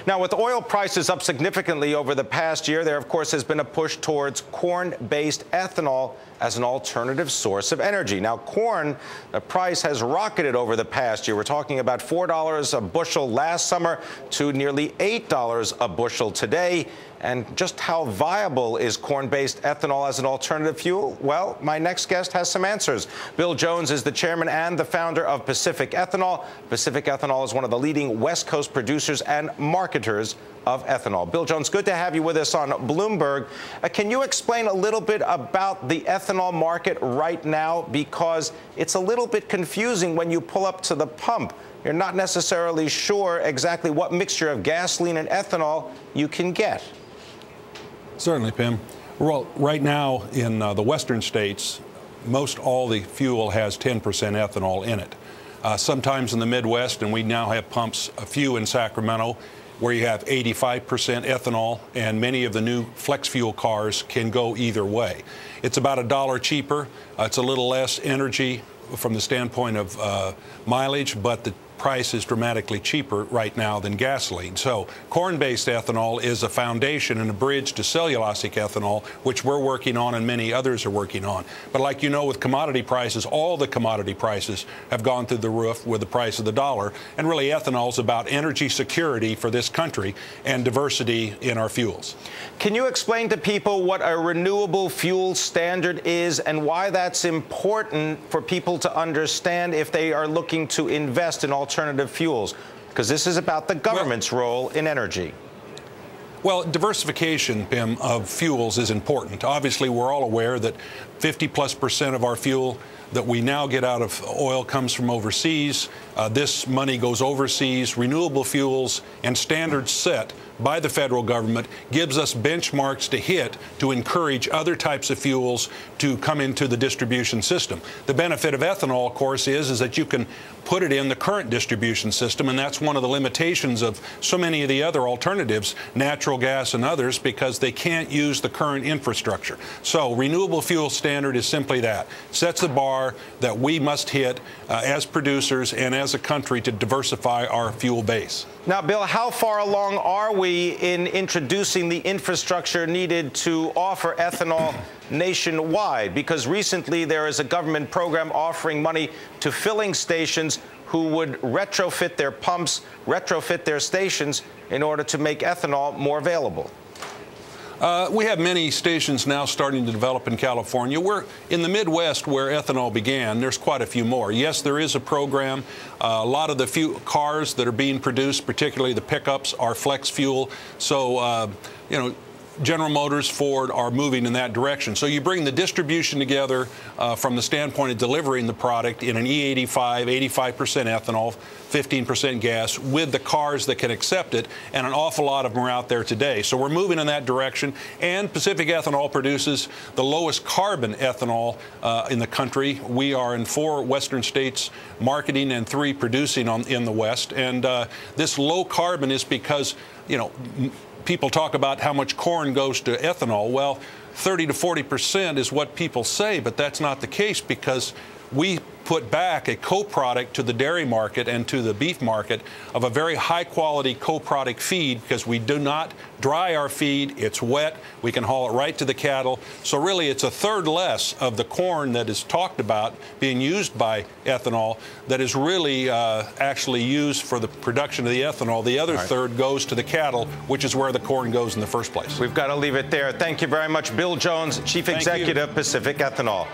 Now, with oil prices up significantly over the past year, there, of course, has been a push towards corn-based ethanol as an alternative source of energy. Now, corn, the price has rocketed over the past year. We're talking about $4 a bushel last summer to nearly $8 a bushel today. And just how viable is corn-based ethanol as an alternative fuel? Well, my next guest has some answers. Bill Jones is the chairman and the founder of Pacific Ethanol. Pacific Ethanol is one of the leading West Coast producers and marketers of ethanol. Bill Jones, good to have you with us on Bloomberg. Can you explain a little bit about the ethanol market right now? Because it's a little bit confusing when you pull up to the pump. You're not necessarily sure exactly what mixture of gasoline and ethanol you can get. Certainly, Pimm. Well, right now in the western states, most all the fuel has 10% ethanol in it. Sometimes in the Midwest, and we now have pumps, a few in Sacramento, where you have 85% ethanol, and many of the new flex fuel cars can go either way. It's about $1 cheaper. It's a little less energy from the standpoint of mileage, but the price is dramatically cheaper right now than gasoline. So corn-based ethanol is a foundation and a bridge to cellulosic ethanol, which we're working on and many others are working on. But like you know, with commodity prices, all the commodity prices have gone through the roof with the price of the dollar. And really, ethanol is about energy security for this country and diversity in our fuels. Can you explain to people what a renewable fuel standard is and why that's important for people to understand if they are looking to invest in alternative fuels? Because this is about the government's role in energy. Well, diversification, Pimm, of fuels is important. Obviously, we're all aware that 50+% of our fuel that we now get out of oil comes from overseas. This money goes overseas. Renewable fuels and standards set by the federal government gives us benchmarks to hit to encourage other types of fuels to come into the distribution system. The benefit of ethanol, of course, is that you can put it in the current distribution system, and that's one of the limitations of so many of the other alternatives, natural gas and others, because they can't use the current infrastructure. So renewable fuel standard is simply that. Sets the bar that we must hit as producers and as a country to diversify our fuel base. Now, Bill, how far along are we in introducing the infrastructure needed to offer ethanol nationwide? Because recently there is a government program offering money to filling stations who would retrofit their pumps, retrofit their stations in order to make ethanol more available. We have many stations now starting to develop in California. We're in the Midwest where ethanol began. There's quite a few more. Yes, there is a program. A lot of the few cars that are being produced, particularly the pickups, are flex fuel. So, you know, General Motors, Ford are moving in that direction. So you bring the distribution together from the standpoint of delivering the product in an E85, 85% ethanol, 15% gas, with the cars that can accept it, and an awful lot of them are out there today. So we're moving in that direction, and Pacific Ethanol produces the lowest carbon ethanol in the country. We are in 4 western states marketing and 3 producing in the West, and this low carbon is because, you know, people talk about how much corn goes to ethanol. Well, 30 to 40% is what people say, but that's not the case, because we put back a co-product to the dairy market and to the beef market of a very high-quality co-product feed, because we do not dry our feed. It's wet. We can haul it right to the cattle. So really, it's a third less of the corn that is talked about being used by ethanol that is really actually used for the production of the ethanol. The other third goes to the cattle, which is where the corn goes in the first place. We've got to leave it there. Thank you very much, Bill Jones, Chief Executive, Pacific Ethanol.